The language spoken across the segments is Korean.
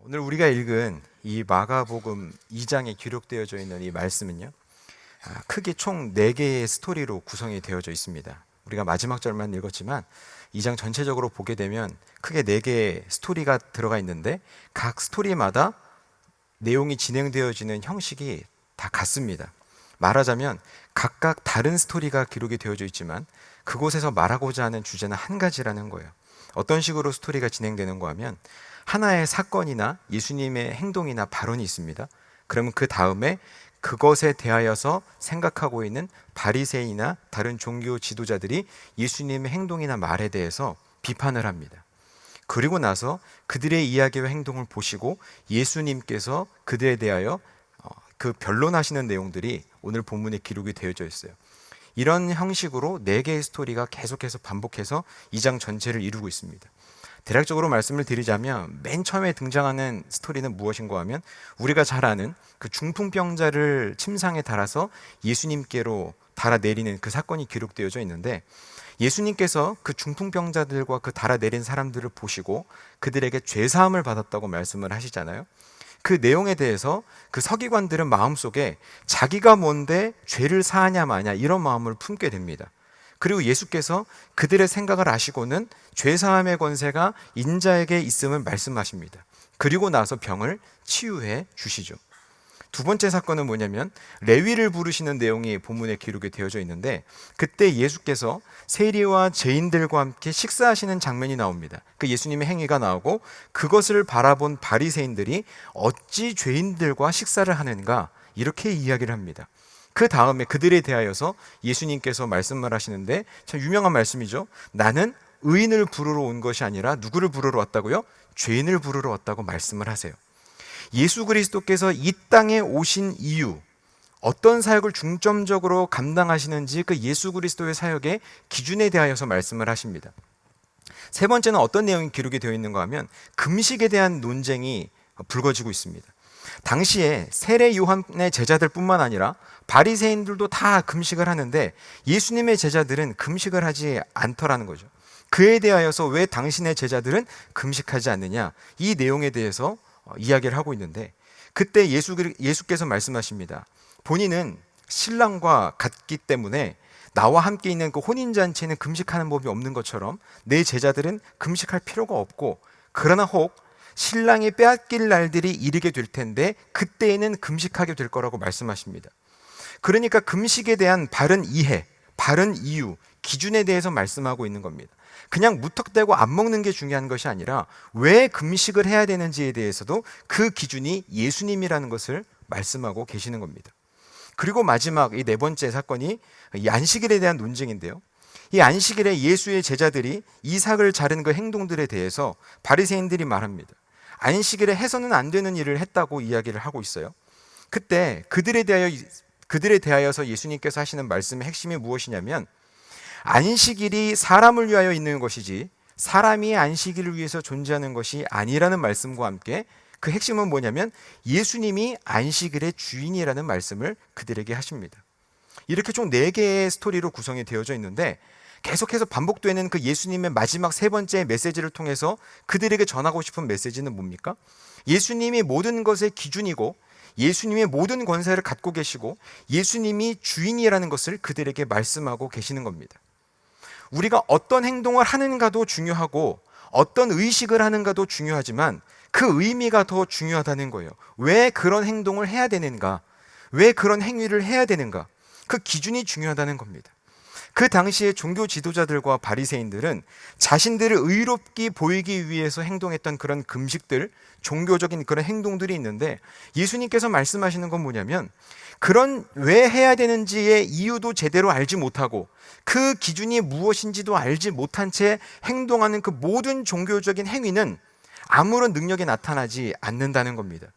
오늘 우리가 읽은 이 마가복음 2장에 기록되어져 있는 이 말씀은요, 크게 총 4개의 스토리로 구성이 되어져 있습니다. 우리가 마지막 절만 읽었지만 2장 전체적으로 보게 되면 크게 4개의 스토리가 들어가 있는데 각 스토리마다 내용이 진행되어지는 형식이 다 같습니다. 말하자면 각각 다른 스토리가 기록이 되어져 있지만 그곳에서 말하고자 하는 주제는 한 가지라는 거예요. 어떤 식으로 스토리가 진행되는가 하면 하나의 사건이나 예수님의 행동이나 발언이 있습니다. 그러면 그 다음에 그것에 대하여서 생각하고 있는 바리새인이나 다른 종교 지도자들이 예수님의 행동이나 말에 대해서 비판을 합니다. 그리고 나서 그들의 이야기와 행동을 보시고 예수님께서 그들에 대하여 그 변론하시는 내용들이 오늘 본문에 기록이 되어져 있어요. 이런 형식으로 4개의 스토리가 계속해서 반복해서 2장 전체를 이루고 있습니다. 대략적으로 말씀을 드리자면 맨 처음에 등장하는 스토리는 무엇인가 하면 우리가 잘 아는 그 중풍병자를 침상에 달아서 예수님께로 달아내리는 그 사건이 기록되어져 있는데, 예수님께서 그 중풍병자들과 그 달아내린 사람들을 보시고 그들에게 죄사함을 받았다고 말씀을 하시잖아요. 그 내용에 대해서 그 서기관들은 마음속에 자기가 뭔데 죄를 사하냐 마냐 이런 마음을 품게 됩니다. 그리고 예수께서 그들의 생각을 아시고는 죄사함의 권세가 인자에게 있음을 말씀하십니다. 그리고 나서 병을 치유해 주시죠. 두 번째 사건은 뭐냐면 레위를 부르시는 내용이 본문에 기록이 되어져 있는데, 그때 예수께서 세리와 죄인들과 함께 식사하시는 장면이 나옵니다. 그 예수님의 행위가 나오고 그것을 바라본 바리새인들이 어찌 죄인들과 식사를 하는가 이렇게 이야기를 합니다. 그 다음에 그들에 대하여서 예수님께서 말씀을 하시는데 참 유명한 말씀이죠. 나는 의인을 부르러 온 것이 아니라 누구를 부르러 왔다고요? 죄인을 부르러 왔다고 말씀을 하세요. 예수 그리스도께서 이 땅에 오신 이유, 어떤 사역을 중점적으로 감당하시는지 그 예수 그리스도의 사역의 기준에 대하여서 말씀을 하십니다. 세 번째는 어떤 내용이 기록이 되어 있는가 하면 금식에 대한 논쟁이 불거지고 있습니다. 당시에 세례 요한의 제자들뿐만 아니라 바리새인들도 다 금식을 하는데 예수님의 제자들은 금식을 하지 않더라는 거죠. 그에 대하여서 왜 당신의 제자들은 금식하지 않느냐, 이 내용에 대해서 이야기를 하고 있는데, 그때 예수께서 말씀하십니다. 본인은 신랑과 같기 때문에 나와 함께 있는 그 혼인잔치에는 금식하는 법이 없는 것처럼 내 제자들은 금식할 필요가 없고, 그러나 혹 신랑이 빼앗길 날들이 이르게 될 텐데 그때에는 금식하게 될 거라고 말씀하십니다. 그러니까 금식에 대한 바른 이해, 바른 이유, 기준에 대해서 말씀하고 있는 겁니다. 그냥 무턱대고 안 먹는 게 중요한 것이 아니라 왜 금식을 해야 되는지에 대해서도 그 기준이 예수님이라는 것을 말씀하고 계시는 겁니다. 그리고 마지막 이 4번째 사건이 이 안식일에 대한 논쟁인데요. 이 안식일에 예수의 제자들이 이삭을 자른 그 행동들에 대해서 바리새인들이 말합니다. 안식일에 해서는 안 되는 일을 했다고 이야기를 하고 있어요. 그때 그들에 대하여서 예수님께서 하시는 말씀의 핵심이 무엇이냐면, 안식일이 사람을 위하여 있는 것이지 사람이 안식일을 위해서 존재하는 것이 아니라는 말씀과 함께 그 핵심은 뭐냐면 예수님이 안식일의 주인이라는 말씀을 그들에게 하십니다. 이렇게 총 4개의 스토리로 구성이 되어져 있는데 계속해서 반복되는 그 예수님의 마지막 3번째 메시지를 통해서 그들에게 전하고 싶은 메시지는 뭡니까? 예수님이 모든 것의 기준이고 예수님의 모든 권세를 갖고 계시고 예수님이 주인이라는 것을 그들에게 말씀하고 계시는 겁니다. 우리가 어떤 행동을 하는가도 중요하고 어떤 의식을 하는가도 중요하지만 그 의미가 더 중요하다는 거예요. 왜 그런 행동을 해야 되는가? 왜 그런 행위를 해야 되는가? 그 기준이 중요하다는 겁니다. 그 당시에 종교 지도자들과 바리새인들은 자신들을 의롭게 보이기 위해서 행동했던 그런 금식들, 종교적인 그런 행동들이 있는데, 예수님께서 말씀하시는 건 뭐냐면 그런 왜 해야 되는지의 이유도 제대로 알지 못하고 그 기준이 무엇인지도 알지 못한 채 행동하는 그 모든 종교적인 행위는 아무런 능력이 나타나지 않는다는 겁니다.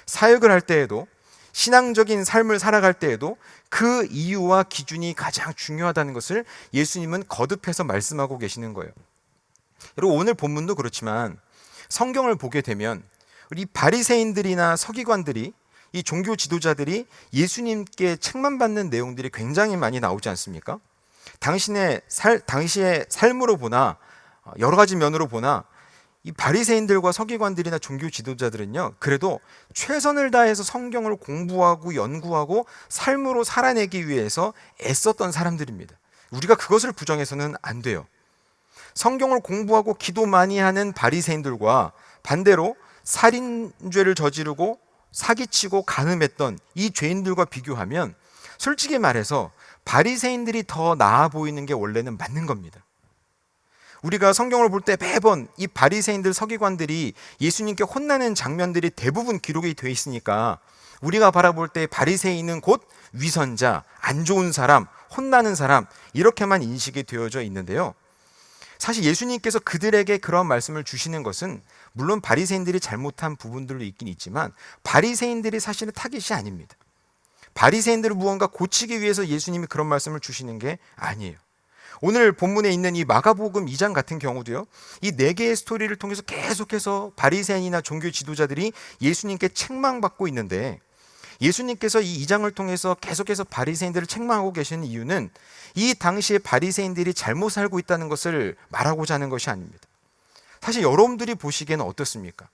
사역을 할 때에도 신앙적인 삶을 살아갈 때에도 그 이유와 기준이 가장 중요하다는 것을 예수님은 거듭해서 말씀하고 계시는 거예요. 여러분, 오늘 본문도 그렇지만 성경을 보게 되면 우리 바리새인들이나 서기관들이, 이 종교 지도자들이 예수님께 책망받는 내용들이 굉장히 많이 나오지 않습니까? 당시의 삶으로 보나 여러 가지 면으로 보나 이 바리새인들과 서기관들이나 종교 지도자들은요, 그래도 최선을 다해서 성경을 공부하고 연구하고 삶으로 살아내기 위해서 애썼던 사람들입니다. 우리가 그것을 부정해서는 안 돼요. 성경을 공부하고 기도 많이 하는 바리새인들과 반대로 살인죄를 저지르고 사기치고 간음했던 이 죄인들과 비교하면 솔직히 말해서 바리새인들이 더 나아 보이는 게 원래는 맞는 겁니다. 우리가 성경을 볼 때 매번 이 바리새인들 서기관들이 예수님께 혼나는 장면들이 대부분 기록이 되어 있으니까 우리가 바라볼 때 바리새인은 곧 위선자, 안 좋은 사람, 혼나는 사람 이렇게만 인식이 되어져 있는데요. 사실 예수님께서 그들에게 그런 말씀을 주시는 것은 물론 바리새인들이 잘못한 부분들도 있긴 있지만 바리새인들이 사실은 타깃이 아닙니다. 바리새인들을 무언가 고치기 위해서 예수님이 그런 말씀을 주시는 게 아니에요. 오늘 본문에 있는 이 마가복음 2장 같은 경우도요, 이 네 개의 스토리를 통해서 계속해서 바리새인이나 종교 지도자들이 예수님께 책망받고 있는데, 예수님께서 이 2장을 통해서 계속해서 바리새인들을 책망하고 계시는 이유는 이 당시에 바리새인들이 잘못 살고 있다는 것을 말하고자 하는 것이 아닙니다. 사실 여러분들이 보시기에는 어떻습니까?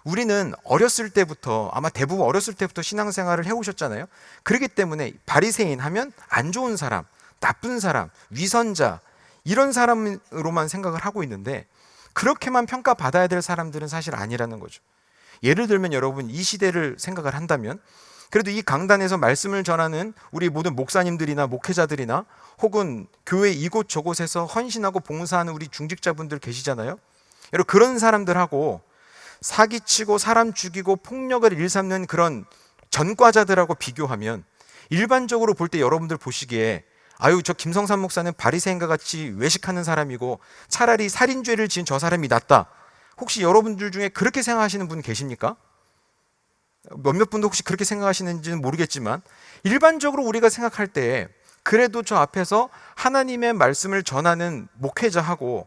우리는 어렸을 때부터, 아마 대부분 어렸을 때부터 신앙생활을 해오셨잖아요. 그렇기 때문에 바리새인 하면 안 좋은 사람, 나쁜 사람, 위선자 이런 사람으로만 생각을 하고 있는데 그렇게만 평가받아야 될 사람들은 사실 아니라는 거죠. 예를 들면 여러분 이 시대를 생각을 한다면 그래도 이 강단에서 말씀을 전하는 우리 모든 목사님들이나 목회자들이나 혹은 교회 이곳저곳에서 헌신하고 봉사하는 우리 중직자분들 계시잖아요. 여러분 그런 사람들하고 사기치고 사람 죽이고 폭력을 일삼는 그런 전과자들하고 비교하면 일반적으로 볼 때 여러분들 보시기에 아유 저 김성삼 목사는 바리새인과 같이 외식하는 사람이고 차라리 살인죄를 지은 저 사람이 낫다. 혹시 여러분들 중에 그렇게 생각하시는 분 계십니까? 몇몇 분도 혹시 그렇게 생각하시는지는 모르겠지만 일반적으로 우리가 생각할 때 그래도 저 앞에서 하나님의 말씀을 전하는 목회자하고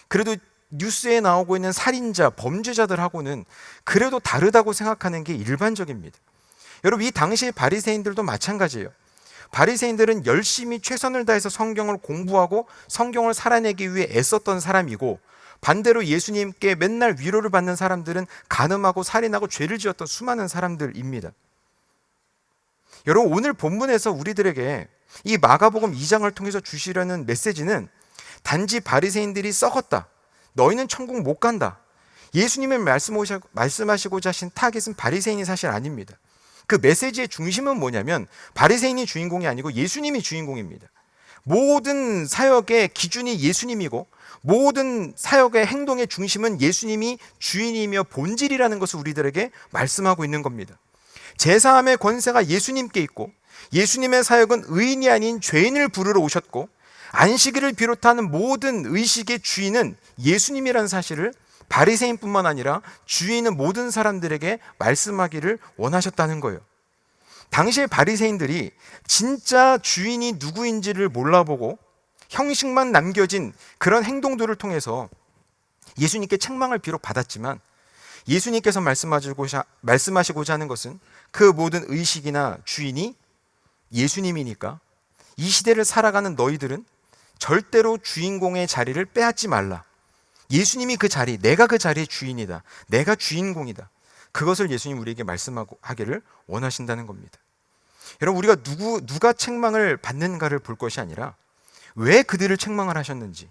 그래도 뉴스에 나오고 있는 살인자, 범죄자들하고는 그래도 다르다고 생각하는 게 일반적입니다. 여러분 이 당시의 바리새인들도 마찬가지예요. 바리새인들은 열심히 최선을 다해서 성경을 공부하고 성경을 살아내기 위해 애썼던 사람이고 반대로 예수님께 맨날 위로를 받는 사람들은 간음하고 살인하고 죄를 지었던 수많은 사람들입니다. 여러분 오늘 본문에서 우리들에게 이 마가복음 2장을 통해서 주시려는 메시지는 단지 바리새인들이 썩었다, 너희는 천국 못 간다, 예수님의 말씀하시고자 하신 타겟은 바리새인이 사실 아닙니다. 그 메시지의 중심은 뭐냐면 바리새인이 주인공이 아니고 예수님이 주인공입니다. 모든 사역의 기준이 예수님이고 모든 사역의 행동의 중심은 예수님이 주인이며 본질이라는 것을 우리들에게 말씀하고 있는 겁니다. 제사함의 권세가 예수님께 있고 예수님의 사역은 의인이 아닌 죄인을 부르러 오셨고 안식일을 비롯하는 모든 의식의 주인은 예수님이라는 사실을 바리새인뿐만 아니라 주위에 있는 모든 사람들에게 말씀하기를 원하셨다는 거예요. 당시의 바리새인들이 진짜 주인이 누구인지를 몰라보고 형식만 남겨진 그런 행동들을 통해서 예수님께 책망을 비록 받았지만 예수님께서 말씀하시고자 하는 것은 그 모든 의식이나 주인이 예수님이니까 이 시대를 살아가는 너희들은 절대로 주인공의 자리를 빼앗지 말라. 예수님이 그 자리, 내가 그 자리의 주인이다. 내가 주인공이다. 그것을 예수님 우리에게 말씀하기를 원하신다는 겁니다. 여러분 우리가 누가 책망을 받는가를 볼 것이 아니라 왜 그들을 책망을 하셨는지,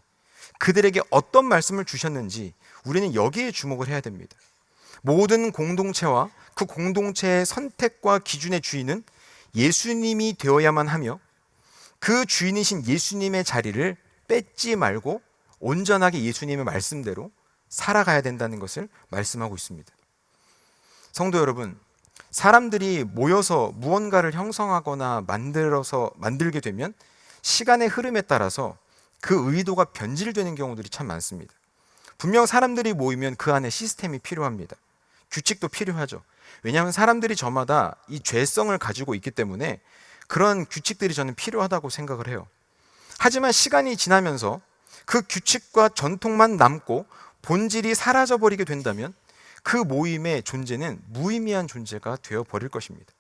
그들에게 어떤 말씀을 주셨는지 우리는 여기에 주목을 해야 됩니다. 모든 공동체와 그 공동체의 선택과 기준의 주인은 예수님이 되어야만 하며 그 주인이신 예수님의 자리를 뺏지 말고 온전하게 예수님의 말씀대로 살아가야 된다는 것을 말씀하고 있습니다. 성도 여러분, 사람들이 모여서 무언가를 형성하거나 만들게 되면 시간의 흐름에 따라서 그 의도가 변질되는 경우들이 참 많습니다. 분명 사람들이 모이면 그 안에 시스템이 필요합니다. 규칙도 필요하죠. 왜냐하면 사람들이 저마다 이 죄성을 가지고 있기 때문에 그런 규칙들이 저는 필요하다고 생각을 해요. 하지만 시간이 지나면서 그 규칙과 전통만 남고 본질이 사라져버리게 된다면 그 모임의 존재는 무의미한 존재가 되어버릴 것입니다.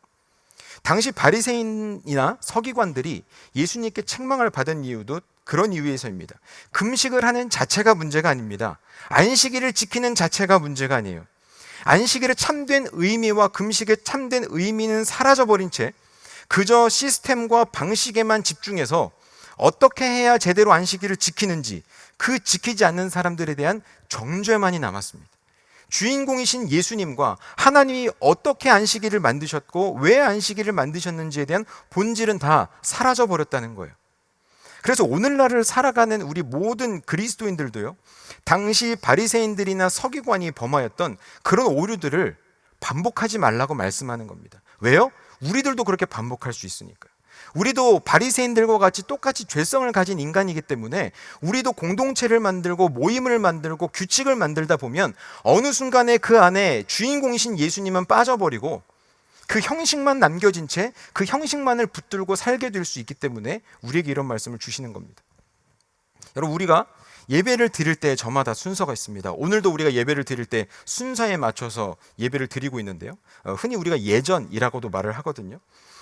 당시 바리새인이나 서기관들이 예수님께 책망을 받은 이유도 그런 이유에서입니다. 금식을 하는 자체가 문제가 아닙니다. 안식일을 지키는 자체가 문제가 아니에요. 안식일의 참된 의미와 금식의 참된 의미는 사라져버린 채 그저 시스템과 방식에만 집중해서 어떻게 해야 제대로 안식일을 지키는지 그 지키지 않는 사람들에 대한 정죄만이 남았습니다. 주인공이신 예수님과 하나님이 어떻게 안식일을 만드셨고 왜 안식일을 만드셨는지에 대한 본질은 다 사라져버렸다는 거예요. 그래서 오늘날을 살아가는 우리 모든 그리스도인들도요, 당시 바리새인들이나 서기관이 범하였던 그런 오류들을 반복하지 말라고 말씀하는 겁니다. 왜요? 우리들도 그렇게 반복할 수 있으니까요. 우리도 바리새인들과 같이 똑같이 죄성을 가진 인간이기 때문에 우리도 공동체를 만들고 모임을 만들고 규칙을 만들다 보면 어느 순간에 그 안에 주인공이신 예수님은 빠져버리고 그 형식만 남겨진 채 그 형식만을 붙들고 살게 될 수 있기 때문에 우리에게 이런 말씀을 주시는 겁니다. 여러분, 우리가 예배를 드릴 때 저마다 순서가 있습니다. 오늘도 우리가 예배를 드릴 때 순서에 맞춰서 예배를 드리고 있는데요, 흔히 우리가 예전이라고도 말을 하거든요.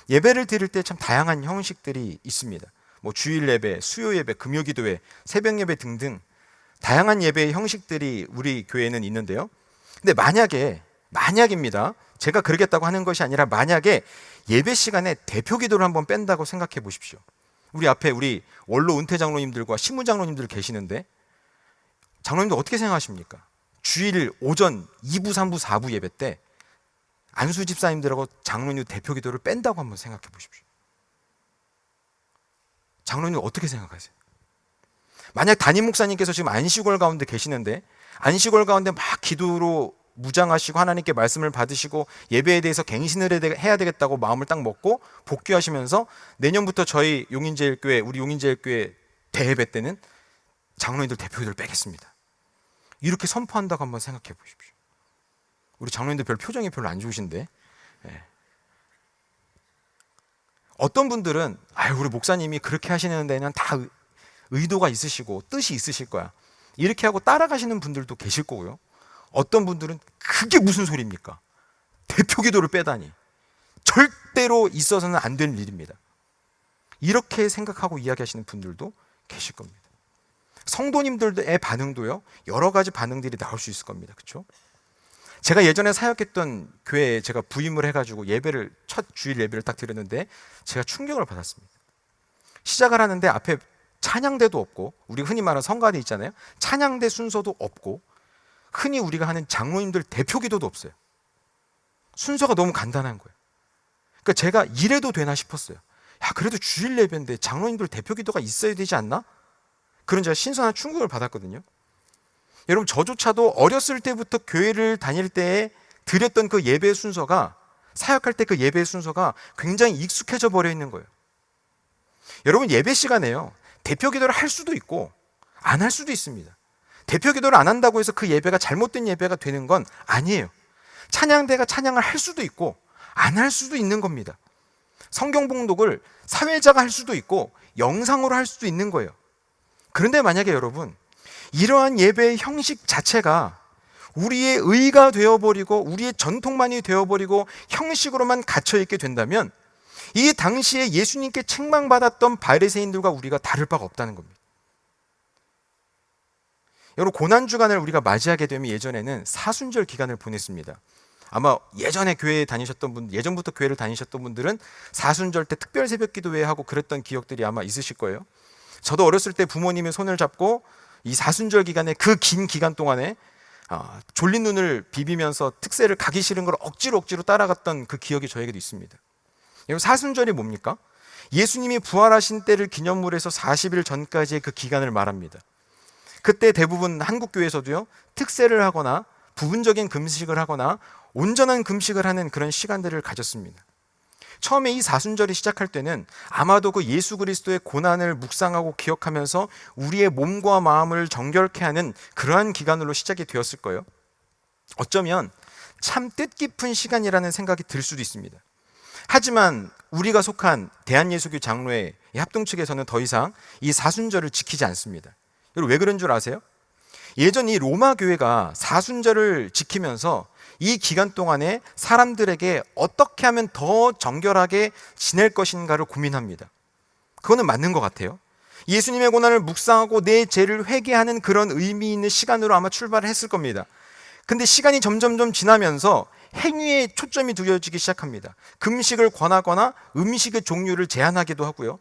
예배를 드릴 때 참 다양한 형식들이 있습니다. 주일 예배, 수요 예배, 금요 기도회, 새벽 예배 등등 다양한 예배의 형식들이 우리 교회에는 있는데요. 근데 만약입니다. 제가 그러겠다고 하는 것이 아니라 만약에 예배 시간에 대표 기도를 한번 뺀다고 생각해 보십시오. 우리 앞에 우리 원로 은퇴 장로님들과 신무 장로님들 계시는데 장로님들 어떻게 생각하십니까? 주일 오전 2부, 3부, 4부 예배 때 안수 집사님들하고 장로님 대표 기도를 뺀다고 한번 생각해 보십시오. 장로님 어떻게 생각하세요? 만약 담임 목사님께서 지금 안식월 가운데 계시는데 안식월 가운데 막 기도로 무장하시고 하나님께 말씀을 받으시고 예배에 대해서 갱신을 해야 되겠다고 마음을 딱 먹고 복귀하시면서 내년부터 저희 용인제일교회, 우리 용인제일교회 대예배 때는 장로님들 대표 기도를 빼겠습니다, 이렇게 선포한다고 한번 생각해 보십시오. 우리 장로님들 표정이 별로 안 좋으신데, 어떤 분들은 우리 목사님이 그렇게 하시는 데는 다 의도가 있으시고 뜻이 있으실 거야, 이렇게 하고 따라가시는 분들도 계실 거고요. 어떤 분들은 그게 무슨 소리입니까? 대표 기도를 빼다니, 절대로 있어서는 안 될 일입니다, 이렇게 생각하고 이야기하시는 분들도 계실 겁니다. 성도님들의 반응도요, 여러 가지 반응들이 나올 수 있을 겁니다. 그렇죠? 제가 예전에 사역했던 교회에 제가 부임을 해가지고 첫 주일 예배를 딱 드렸는데 제가 충격을 받았습니다. 시작을 하는데 앞에 찬양대도 없고, 우리 흔히 말하는 성가대 있잖아요, 찬양대 순서도 없고, 흔히 우리가 하는 장로님들 대표 기도도 없어요. 순서가 너무 간단한 거예요. 그러니까 제가 이래도 되나 싶었어요. 그래도 주일 예배인데 장로님들 대표 기도가 있어야 되지 않나? 그런 제가 신선한 충격을 받았거든요. 여러분, 저조차도 어렸을 때부터 교회를 다닐 때 드렸던 그 예배 순서가, 사역할 때 그 예배 순서가 굉장히 익숙해져 버려 있는 거예요. 여러분, 예배 시간에요, 대표 기도를 할 수도 있고 안 할 수도 있습니다. 대표 기도를 안 한다고 해서 그 예배가 잘못된 예배가 되는 건 아니에요. 찬양대가 찬양을 할 수도 있고 안 할 수도 있는 겁니다. 성경 봉독을 사회자가 할 수도 있고 영상으로 할 수도 있는 거예요. 그런데 만약에 여러분, 이러한 예배의 형식 자체가 우리의 의가 되어버리고 우리의 전통만이 되어버리고 형식으로만 갇혀있게 된다면 이 당시에 예수님께 책망받았던 바리새인들과 우리가 다를 바가 없다는 겁니다. 여러분, 고난주간을 우리가 맞이하게 되면 예전에는 사순절 기간을 보냈습니다. 아마 예전에 교회에 다니셨던 분, 예전부터 교회를 다니셨던 분들은 사순절 때 특별 새벽 기도회 하고 그랬던 기억들이 아마 있으실 거예요. 저도 어렸을 때 부모님의 손을 잡고 이 사순절 기간에, 그 긴 기간 동안에 졸린 눈을 비비면서 특세를 가기 싫은 걸 억지로 따라갔던 그 기억이 저에게도 있습니다. 여러분, 사순절이 뭡니까? 예수님이 부활하신 때를 기념으로 해서 40일 전까지의 그 기간을 말합니다. 그때 대부분 한국 교회에서도요, 특세를 하거나 부분적인 금식을 하거나 온전한 금식을 하는 그런 시간들을 가졌습니다. 처음에 이 사순절이 시작할 때는 아마도 그 예수 그리스도의 고난을 묵상하고 기억하면서 우리의 몸과 마음을 정결케 하는 그러한 기간으로 시작이 되었을 거예요. 어쩌면 참 뜻깊은 시간이라는 생각이 들 수도 있습니다. 하지만 우리가 속한 대한예수교 장로회 합동 측에서는 더 이상 이 사순절을 지키지 않습니다. 여러분, 왜 그런 줄 아세요? 예전 이 로마 교회가 사순절을 지키면서 이 기간 동안에 사람들에게 어떻게 하면 더 정결하게 지낼 것인가를 고민합니다. 그거는 맞는 것 같아요. 예수님의 고난을 묵상하고 내 죄를 회개하는 그런 의미 있는 시간으로 아마 출발을 했을 겁니다. 근데 시간이 점점점 지나면서 행위에 초점이 두어지기 시작합니다. 금식을 권하거나 음식의 종류를 제한하기도 하고요.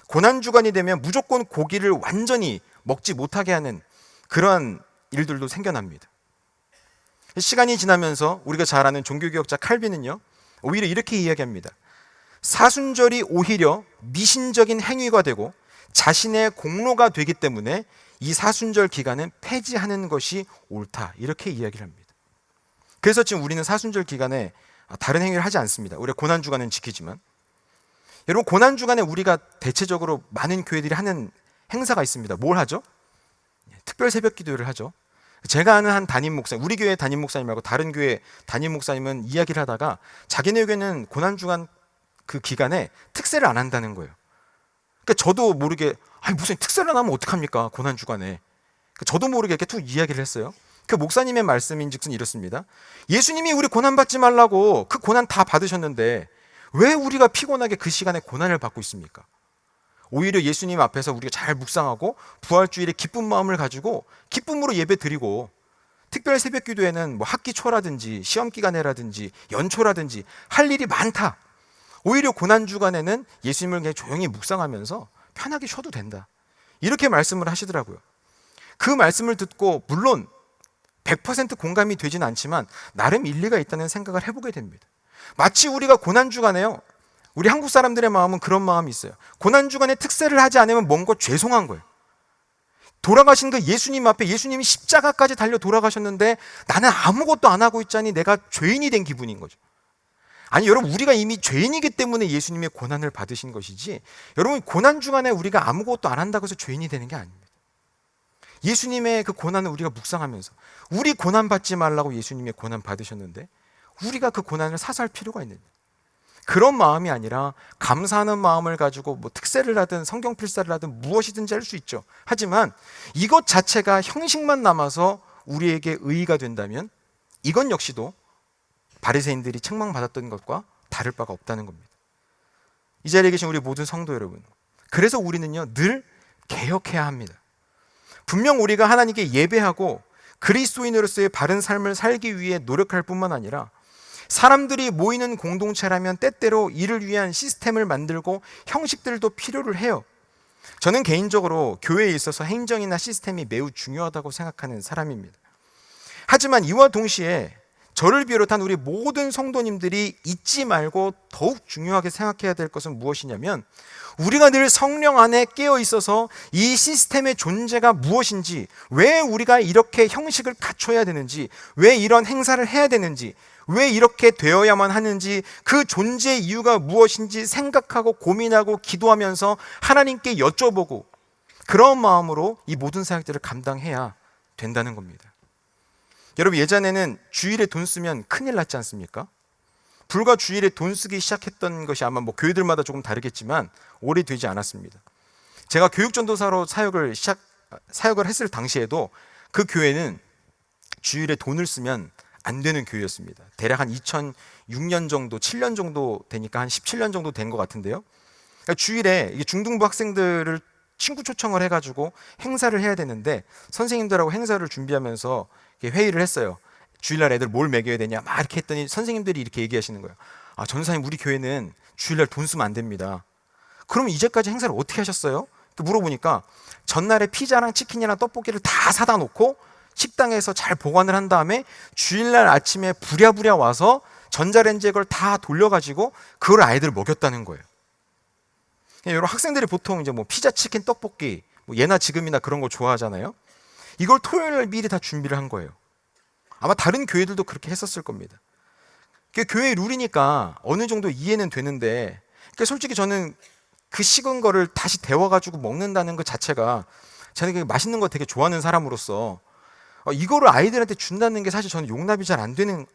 고난주간이 되면 무조건 고기를 완전히 먹지 못하게 하는 그러한 일들도 생겨납니다. 시간이 지나면서 우리가 잘 아는 종교개혁자 칼빈은요, 오히려 이렇게 이야기합니다. 사순절이 오히려 미신적인 행위가 되고 자신의 공로가 되기 때문에 이 사순절 기간은 폐지하는 것이 옳다, 이렇게 이야기를 합니다. 그래서 지금 우리는 사순절 기간에 다른 행위를 하지 않습니다. 우리가 고난주간은 지키지만, 여러분, 고난주간에 우리가 대체적으로 많은 교회들이 하는 행사가 있습니다. 뭘 하죠? 특별 새벽 기도를 하죠. 제가 아는 한 담임 목사님, 우리 교회 담임 목사님 말고 다른 교회 담임 목사님은 이야기를 하다가 자기네 교회는 고난주간 그 기간에 특세를 안 한다는 거예요. 그러니까 저도 모르게, 아니 무슨 특세를 안 하면 어떡합니까, 고난주간에. 그러니까 저도 모르게 이렇게 툭 이야기를 했어요. 그 목사님의 말씀인즉슨 이렇습니다. 예수님이 우리 고난 받지 말라고 그 고난 다 받으셨는데 왜 우리가 피곤하게 그 시간에 고난을 받고 있습니까? 오히려 예수님 앞에서 우리가 잘 묵상하고 부활주일에 기쁜 마음을 가지고 기쁨으로 예배 드리고, 특별 새벽 기도에는 뭐 학기 초라든지 시험 기간에라든지 연초라든지 할 일이 많다. 오히려 고난 주간에는 예수님을 그냥 조용히 묵상하면서 편하게 쉬어도 된다, 이렇게 말씀을 하시더라고요. 그 말씀을 듣고 물론 100% 공감이 되진 않지만 나름 일리가 있다는 생각을 해보게 됩니다. 마치 우리가 고난 주간에요, 우리 한국 사람들의 마음은 그런 마음이 있어요. 고난주간에 특세를 하지 않으면 뭔가 죄송한 거예요. 돌아가신 그 예수님 앞에 예수님이 십자가까지 달려 돌아가셨는데 나는 아무것도 안 하고 있자니 내가 죄인이 된 기분인 거죠. 아니 여러분, 우리가 이미 죄인이기 때문에 예수님의 고난을 받으신 것이지, 여러분 고난주간에 우리가 아무것도 안 한다고 해서 죄인이 되는 게 아닙니다. 예수님의 그 고난을 우리가 묵상하면서, 우리 고난 받지 말라고 예수님의 고난 받으셨는데 우리가 그 고난을 사수할 필요가 있는데, 그런 마음이 아니라 감사하는 마음을 가지고 뭐 특세를 하든 성경 필사를 하든 무엇이든지 할 수 있죠. 하지만 이것 자체가 형식만 남아서 우리에게 의의가 된다면 이건 역시도 바리새인들이 책망받았던 것과 다를 바가 없다는 겁니다. 이 자리에 계신 우리 모든 성도 여러분, 그래서 우리는요 늘 개혁해야 합니다. 분명 우리가 하나님께 예배하고 그리스도인으로서의 바른 삶을 살기 위해 노력할 뿐만 아니라, 사람들이 모이는 공동체라면 때때로 이를 위한 시스템을 만들고 형식들도 필요를 해요. 저는 개인적으로 교회에 있어서 행정이나 시스템이 매우 중요하다고 생각하는 사람입니다. 하지만 이와 동시에 저를 비롯한 우리 모든 성도님들이 잊지 말고 더욱 중요하게 생각해야 될 것은 무엇이냐면, 우리가 늘 성령 안에 깨어 있어서 이 시스템의 존재가 무엇인지, 왜 우리가 이렇게 형식을 갖춰야 되는지, 왜 이런 행사를 해야 되는지, 왜 이렇게 되어야만 하는지, 그 존재의 이유가 무엇인지 생각하고 고민하고 기도하면서 하나님께 여쭤보고, 그런 마음으로 이 모든 사역들을 감당해야 된다는 겁니다. 여러분, 예전에는 주일에 돈 쓰면 큰일 났지 않습니까? 불과 주일에 돈 쓰기 시작했던 것이 아마 뭐 교회들마다 조금 다르겠지만 오래되지 않았습니다. 제가 교육전도사로 사역을 했을 당시에도 그 교회는 주일에 돈을 쓰면 안 되는 교회였습니다. 대략 한 2006년 정도, 7년 정도 되니까 한 17년 정도 된 것 같은데요. 그러니까 주일에 중등부 학생들을 친구 초청을 해가지고 행사를 해야 되는데, 선생님들하고 행사를 준비하면서 회의를 했어요. 주일날 애들 뭘 먹여야 되냐 막 이렇게 했더니 선생님들이 이렇게 얘기하시는 거예요. 전사님, 우리 교회는 주일날 돈 쓰면 안 됩니다. 그럼 이제까지 행사를 어떻게 하셨어요? 물어보니까 전날에 피자랑 치킨이랑 떡볶이를 다 사다 놓고 식당에서 잘 보관을 한 다음에 주일날 아침에 부랴부랴 와서 전자레인지에 그걸 다 돌려가지고 그걸 아이들 먹였다는 거예요. 여러분, 학생들이 보통 이제 뭐 피자, 치킨, 떡볶이, 뭐 예나 지금이나 그런 거 좋아하잖아요. 이걸 토요일 미리 다 준비를 한 거예요. 아마 다른 교회들도 그렇게 했었을 겁니다. 그게 교회의 룰이니까 어느 정도 이해는 되는데, 그러니까 솔직히 저는 그 식은 거를 다시 데워가지고 먹는다는 것 자체가, 저는 맛있는 거 되게 좋아하는 사람으로서 이거를 아이들한테 준다는 게 사실 저는 용납이 잘 안 되는,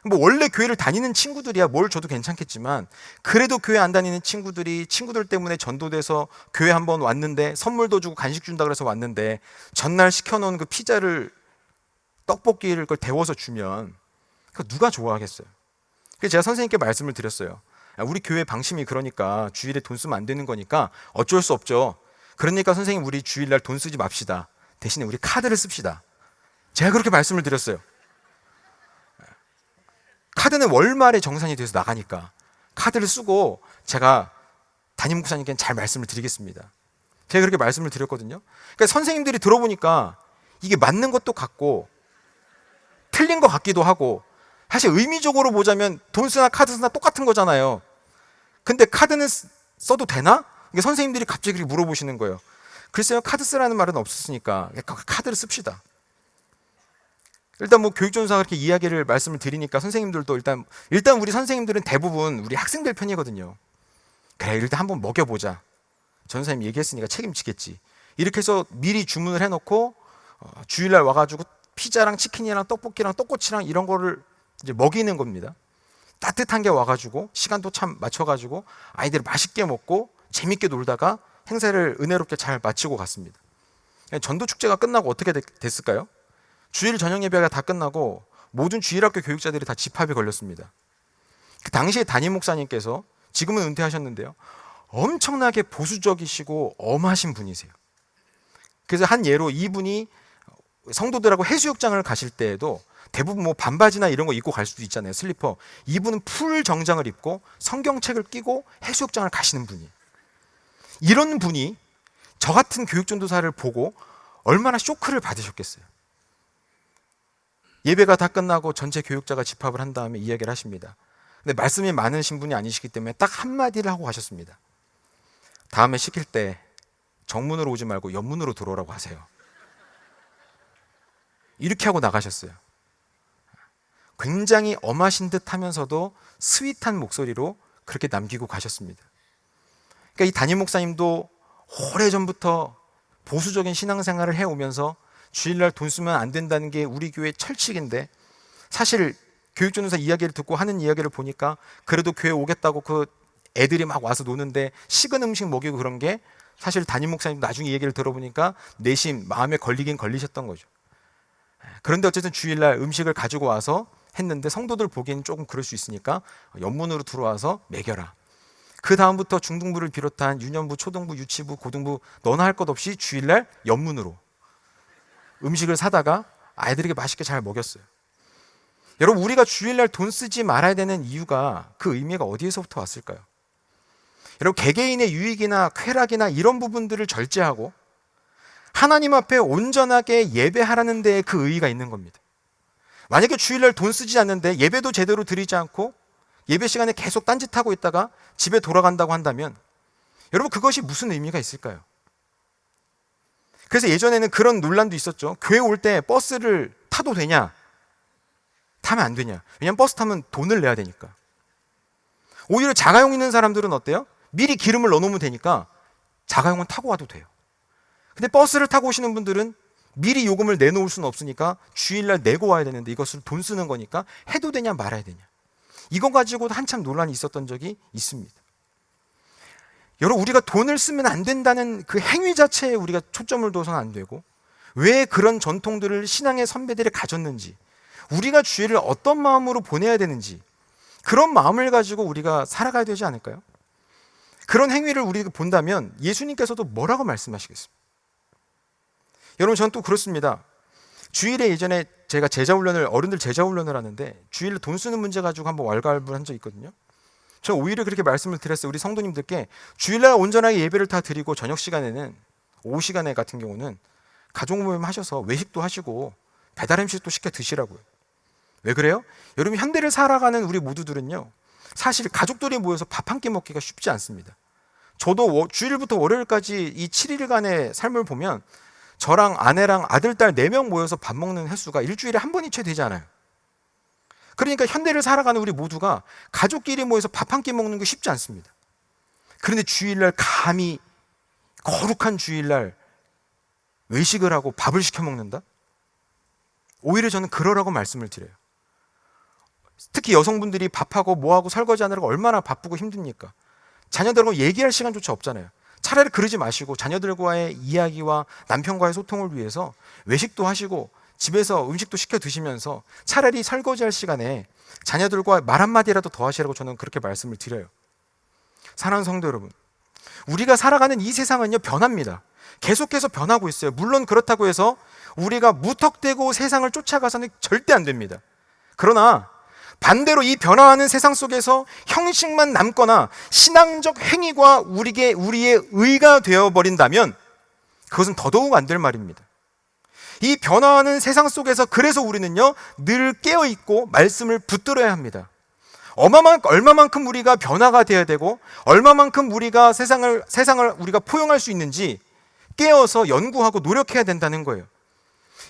뭐 원래 교회를 다니는 친구들이야 뭘 줘도 괜찮겠지만, 그래도 교회 안 다니는 친구들이 친구들 때문에 전도돼서 교회 한번 왔는데 선물도 주고 간식 준다 그래서 왔는데 전날 시켜놓은 그 피자를, 떡볶이를 그걸 데워서 주면 그거 누가 좋아하겠어요? 그래서 제가 선생님께 말씀을 드렸어요. 우리 교회 방침이 그러니까 주일에 돈 쓰면 안 되는 거니까 어쩔 수 없죠. 그러니까 선생님 우리 주일날 돈 쓰지 맙시다. 대신에 우리 카드를 씁시다. 제가 그렇게 말씀을 드렸어요. 카드는 월말에 정산이 돼서 나가니까 카드를 쓰고 제가 담임 목사님께는 잘 말씀을 드리겠습니다. 제가 그렇게 말씀을 드렸거든요. 그러니까 선생님들이 들어보니까 이게 맞는 것도 같고 틀린 것 같기도 하고, 사실 의미적으로 보자면 돈 쓰나 카드 쓰나 똑같은 거잖아요. 근데 카드는 써도 되나? 이게 선생님들이 갑자기 그렇게 물어보시는 거예요. 글쎄요, 카드 쓰라는 말은 없었으니까 카드를 씁시다. 일단 뭐 교육전도사가 그렇게 이야기를 말씀을 드리니까 선생님들도 일단 우리 선생님들은 대부분 우리 학생들 편이거든요. 그래, 일단 한번 먹여보자. 전도사님 얘기했으니까 책임지겠지. 이렇게 해서 미리 주문을 해놓고 주일날 와가지고 피자랑 치킨이랑 떡볶이랑 떡꼬치랑 이런 거를 이제 먹이는 겁니다. 따뜻한 게 와가지고 시간도 참 맞춰가지고 아이들이 맛있게 먹고 재밌게 놀다가 행사를 은혜롭게 잘 마치고 갔습니다. 전도 축제가 끝나고 어떻게 됐을까요? 주일 저녁 예배가 다 끝나고 모든 주일학교 교육자들이 다 집합에 걸렸습니다. 그 당시에 담임 목사님께서, 지금은 은퇴하셨는데요, 엄청나게 보수적이시고 엄하신 분이세요. 그래서 한 예로 이분이 성도들하고 해수욕장을 가실 때에도 대부분 뭐 반바지나 이런 거 입고 갈 수도 있잖아요, 슬리퍼. 이분은 풀 정장을 입고 성경책을 끼고 해수욕장을 가시는 분이에요. 이런 분이 저 같은 교육전도사를 보고 얼마나 쇼크를 받으셨겠어요. 예배가 다 끝나고 전체 교육자가 집합을 한 다음에 이야기를 하십니다. 근데 말씀이 많으신 분이 아니시기 때문에 딱 한마디를 하고 가셨습니다. 다음에 시킬 때 정문으로 오지 말고 옆문으로 들어오라고 하세요. 이렇게 하고 나가셨어요. 굉장히 엄하신 듯 하면서도 스윗한 목소리로 그렇게 남기고 가셨습니다. 그러니까 이 담임 목사님도 오래전부터 보수적인 신앙생활을 해오면서 주일날 돈 쓰면 안 된다는 게 우리 교회의 철칙인데, 사실 교육전도사 이야기를 듣고 하는 이야기를 보니까 그래도 교회 오겠다고 그 애들이 막 와서 노는데 식은 음식 먹이고 그런 게 사실 담임 목사님도 나중에 얘기를 들어보니까 내심 마음에 걸리긴 걸리셨던 거죠. 그런데 어쨌든 주일날 음식을 가지고 와서 했는데 성도들 보기에는 조금 그럴 수 있으니까 옆문으로 들어와서 먹여라. 그 다음부터 중등부를 비롯한 유년부, 초등부, 유치부, 고등부 너나 할 것 없이 주일날 옆문으로 음식을 사다가 아이들에게 맛있게 잘 먹였어요. 여러분, 우리가 주일날 돈 쓰지 말아야 되는 이유가, 그 의미가 어디에서부터 왔을까요? 여러분, 개개인의 유익이나 쾌락이나 이런 부분들을 절제하고 하나님 앞에 온전하게 예배하라는 데에 그 의의가 있는 겁니다. 만약에 주일날 돈 쓰지 않는데 예배도 제대로 드리지 않고 예배 시간에 계속 딴짓하고 있다가 집에 돌아간다고 한다면 여러분, 그것이 무슨 의미가 있을까요? 그래서 예전에는 그런 논란도 있었죠. 교회 올 때 버스를 타도 되냐? 타면 안 되냐? 왜냐하면 버스 타면 돈을 내야 되니까. 오히려 자가용 있는 사람들은 어때요? 미리 기름을 넣어놓으면 되니까 자가용은 타고 와도 돼요. 근데 버스를 타고 오시는 분들은 미리 요금을 내놓을 수는 없으니까 주일날 내고 와야 되는데 이것을 돈 쓰는 거니까 해도 되냐 말아야 되냐. 이거 가지고도 한참 논란이 있었던 적이 있습니다. 여러분, 우리가 돈을 쓰면 안 된다는 그 행위 자체에 우리가 초점을 둬서는 안 되고, 왜 그런 전통들을 신앙의 선배들이 가졌는지, 우리가 주일을 어떤 마음으로 보내야 되는지, 그런 마음을 가지고 우리가 살아가야 되지 않을까요? 그런 행위를 우리가 본다면 예수님께서도 뭐라고 말씀하시겠습니까? 여러분, 저는 또 그렇습니다. 주일에 예전에 제가 어른들 제자훈련을 하는데 주일에 돈 쓰는 문제 가지고 한번 왈가왈부를 한 적이 있거든요. 저 오히려 그렇게 말씀을 드렸어요. 우리 성도님들께 주일날 온전하게 예배를 다 드리고 저녁 시간에는, 오후 시간에 같은 경우는 가족 모임 하셔서 외식도 하시고 배달 음식도 시켜 드시라고요. 왜 그래요? 여러분, 현대를 살아가는 우리 모두들은요, 사실 가족들이 모여서 밥 한 끼 먹기가 쉽지 않습니다. 저도 주일부터 월요일까지 이 7일간의 삶을 보면 저랑 아내랑 아들, 딸 4명 모여서 밥 먹는 횟수가 일주일에 한 번이 채 되지 않아요. 그러니까 현대를 살아가는 우리 모두가 가족끼리 모여서 밥 한 끼 먹는 게 쉽지 않습니다. 그런데 주일날 감히, 거룩한 주일날 외식을 하고 밥을 시켜 먹는다? 오히려 저는 그러라고 말씀을 드려요. 특히 여성분들이 밥하고 뭐하고 설거지하느라고 얼마나 바쁘고 힘듭니까? 자녀들하고 얘기할 시간조차 없잖아요. 차라리 그러지 마시고 자녀들과의 이야기와 남편과의 소통을 위해서 외식도 하시고 집에서 음식도 시켜 드시면서 차라리 설거지할 시간에 자녀들과 말 한마디라도 더 하시라고 저는 그렇게 말씀을 드려요. 사랑하는 성도 여러분, 우리가 살아가는 이 세상은요, 변합니다. 계속해서 변하고 있어요. 물론 그렇다고 해서 우리가 무턱대고 세상을 쫓아가서는 절대 안 됩니다. 그러나 반대로 이 변화하는 세상 속에서 형식만 남거나 신앙적 행위가 우리의 의가 되어버린다면 그것은 더더욱 안 될 말입니다. 이 변화하는 세상 속에서 그래서 우리는요, 늘 깨어있고 말씀을 붙들어야 합니다. 얼마만큼 우리가 변화가 되어야 되고 얼마만큼 우리가 세상을 우리가 포용할 수 있는지 깨어서 연구하고 노력해야 된다는 거예요.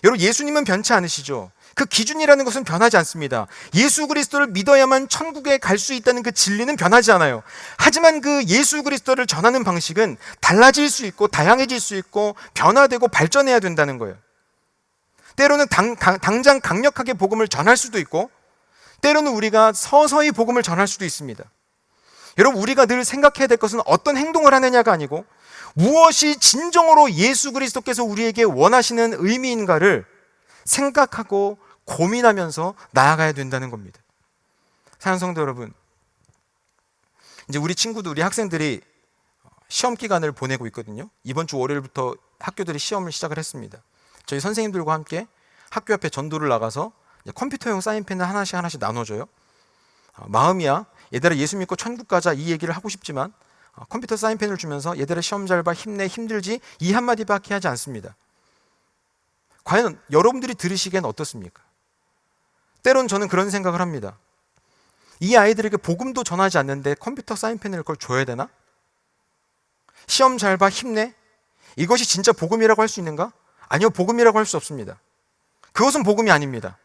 여러분, 예수님은 변치 않으시죠? 그 기준이라는 것은 변하지 않습니다. 예수 그리스도를 믿어야만 천국에 갈 수 있다는 그 진리는 변하지 않아요. 하지만 그 예수 그리스도를 전하는 방식은 달라질 수 있고 다양해질 수 있고 변화되고 발전해야 된다는 거예요. 때로는 당장 강력하게 복음을 전할 수도 있고 때로는 우리가 서서히 복음을 전할 수도 있습니다. 여러분, 우리가 늘 생각해야 될 것은 어떤 행동을 하느냐가 아니고 무엇이 진정으로 예수 그리스도께서 우리에게 원하시는 의미인가를 생각하고 고민하면서 나아가야 된다는 겁니다. 사랑하는 성도 여러분, 이제 우리 친구들, 우리 학생들이 시험 기간을 보내고 있거든요. 이번 주 월요일부터 학교들이 시험을 시작을 했습니다. 저희 선생님들과 함께 학교 앞에 전도를 나가서 컴퓨터용 사인펜을 하나씩 나눠줘요. 마음이야, 얘들아 예수 믿고 천국 가자, 이 얘기를 하고 싶지만 컴퓨터 사인펜을 주면서 얘들아 시험 잘 봐, 힘내, 힘들지, 이 한마디밖에 하지 않습니다. 과연 여러분들이 들으시기엔 어떻습니까? 때론 저는 그런 생각을 합니다. 이 아이들에게 복음도 전하지 않는데 컴퓨터 사인펜을 그걸 줘야 되나? 시험 잘 봐, 힘내? 이것이 진짜 복음이라고 할 수 있는가? 아니요, 복음이라고 할 수 없습니다. 그것은 복음이 아닙니다.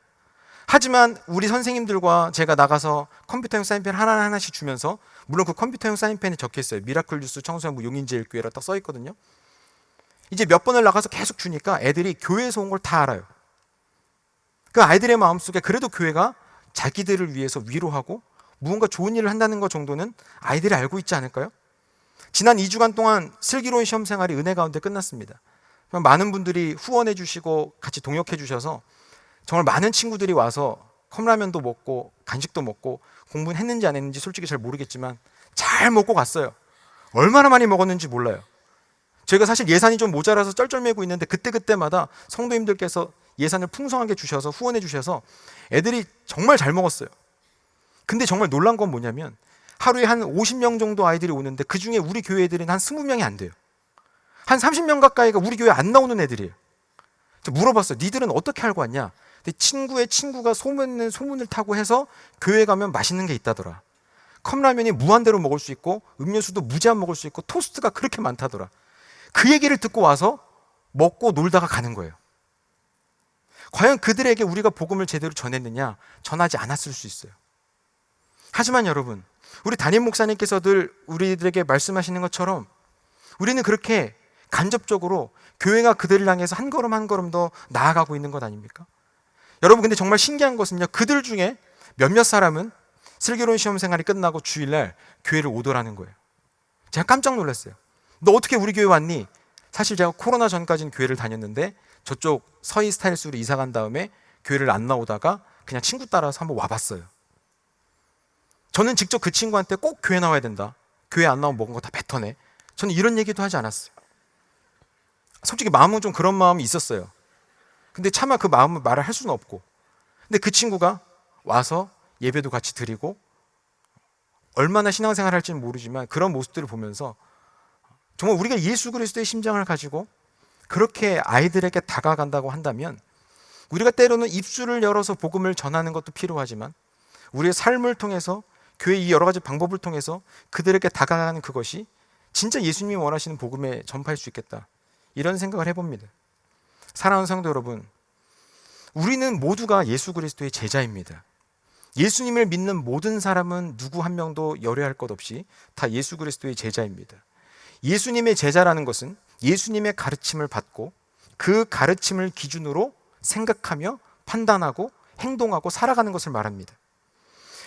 하지만 우리 선생님들과 제가 나가서 컴퓨터용 사인펜 하나씩 주면서, 물론 그 컴퓨터용 사인펜에 적혀있어요. 미라클 뉴스 청소년부 용인제일교회라 딱 써있거든요. 이제 몇 번을 나가서 계속 주니까 애들이 교회에서 온 걸 다 알아요. 그 아이들의 마음속에 그래도 교회가 자기들을 위해서 위로하고 무언가 좋은 일을 한다는 것 정도는 아이들이 알고 있지 않을까요? 지난 2주간 동안 슬기로운 시험 생활이 은혜 가운데 끝났습니다. 많은 분들이 후원해 주시고 같이 동역해 주셔서 정말 많은 친구들이 와서 컵라면도 먹고 간식도 먹고 공부는 했는지 안 했는지 솔직히 잘 모르겠지만 잘 먹고 갔어요. 얼마나 많이 먹었는지 몰라요. 저희가 사실 예산이 좀 모자라서 쩔쩔매고 있는데 그때마다 성도님들께서 예산을 풍성하게 주셔서 후원해 주셔서 애들이 정말 잘 먹었어요. 근데 정말 놀란 건 뭐냐면 하루에 한 50명 정도 아이들이 오는데 그중에 우리 교회 애들은 한 20명이 안 돼요. 한 30명 가까이가 우리 교회 안 나오는 애들이에요. 저 물어봤어요. 니들은 어떻게 알고 왔냐? 근데 친구의 친구가 소문을 타고 해서 교회 가면 맛있는 게 있다더라. 컵라면이 무한대로 먹을 수 있고 음료수도 무제한 먹을 수 있고 토스트가 그렇게 많다더라. 그 얘기를 듣고 와서 먹고 놀다가 가는 거예요. 과연 그들에게 우리가 복음을 제대로 전했느냐? 전하지 않았을 수 있어요. 하지만 여러분, 우리 담임 목사님께서 늘 우리들에게 말씀하시는 것처럼 우리는 그렇게 간접적으로 교회가 그들을 향해서 한 걸음 한 걸음 더 나아가고 있는 것 아닙니까? 여러분, 근데 정말 신기한 것은요, 그들 중에 몇몇 사람은 슬기로운 시험 생활이 끝나고 주일날 교회를 오더라는 거예요. 제가 깜짝 놀랐어요. 너 어떻게 우리 교회 왔니? 사실 제가 코로나 전까지는 교회를 다녔는데 저쪽 서희 스타일스로 이사 간 다음에 교회를 안 나오다가 그냥 친구 따라서 한번 와봤어요. 저는 직접 그 친구한테 꼭 교회 나와야 된다, 교회 안 나오면 먹은 거 다 뱉어내, 저는 이런 얘기도 하지 않았어요. 솔직히 마음은 좀 그런 마음이 있었어요. 근데 차마 그 마음을 말을 할 수는 없고, 근데 그 친구가 와서 예배도 같이 드리고 얼마나 신앙생활 할지는 모르지만 그런 모습들을 보면서 정말 우리가 예수 그리스도의 심장을 가지고 그렇게 아이들에게 다가간다고 한다면 우리가 때로는 입술을 열어서 복음을 전하는 것도 필요하지만 우리의 삶을 통해서 교회 이 여러 가지 방법을 통해서 그들에게 다가가는 그것이 진짜 예수님이 원하시는 복음에 전파할 수 있겠다, 이런 생각을 해봅니다. 사랑하는 성도 여러분, 우리는 모두가 예수 그리스도의 제자입니다. 예수님을 믿는 모든 사람은 누구 한 명도 열애할 것 없이 다 예수 그리스도의 제자입니다. 예수님의 제자라는 것은 예수님의 가르침을 받고 그 가르침을 기준으로 생각하며 판단하고 행동하고 살아가는 것을 말합니다.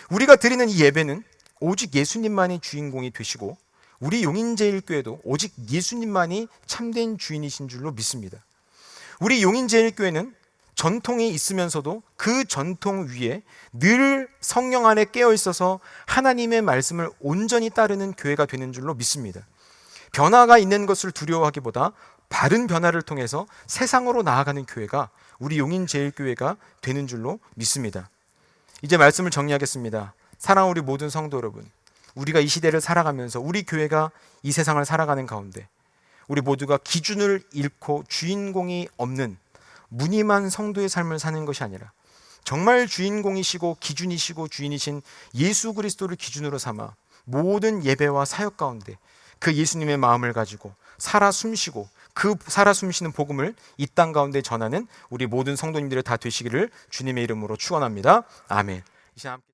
우리가 드리는 이 예배는 오직 예수님만이 주인공이 되시고 우리 용인제일교회도 오직 예수님만이 참된 주인이신 줄로 믿습니다. 우리 용인제일교회는 전통이 있으면서도 그 전통 위에 늘 성령 안에 깨어 있어서 하나님의 말씀을 온전히 따르는 교회가 되는 줄로 믿습니다. 변화가 있는 것을 두려워하기보다 바른 변화를 통해서 세상으로 나아가는 교회가 우리 용인제일교회가 되는 줄로 믿습니다. 이제 말씀을 정리하겠습니다. 사랑하는 우리 모든 성도 여러분, 우리가 이 시대를 살아가면서 우리 교회가 이 세상을 살아가는 가운데 우리 모두가 기준을 잃고 주인공이 없는 무늬만 성도의 삶을 사는 것이 아니라 정말 주인공이시고 기준이시고 주인이신 예수 그리스도를 기준으로 삼아 모든 예배와 사역 가운데 그 예수님의 마음을 가지고 살아 숨쉬고 그 살아 숨쉬는 복음을 이 땅 가운데 전하는 우리 모든 성도님들이 다 되시기를 주님의 이름으로 축원합니다. 아멘.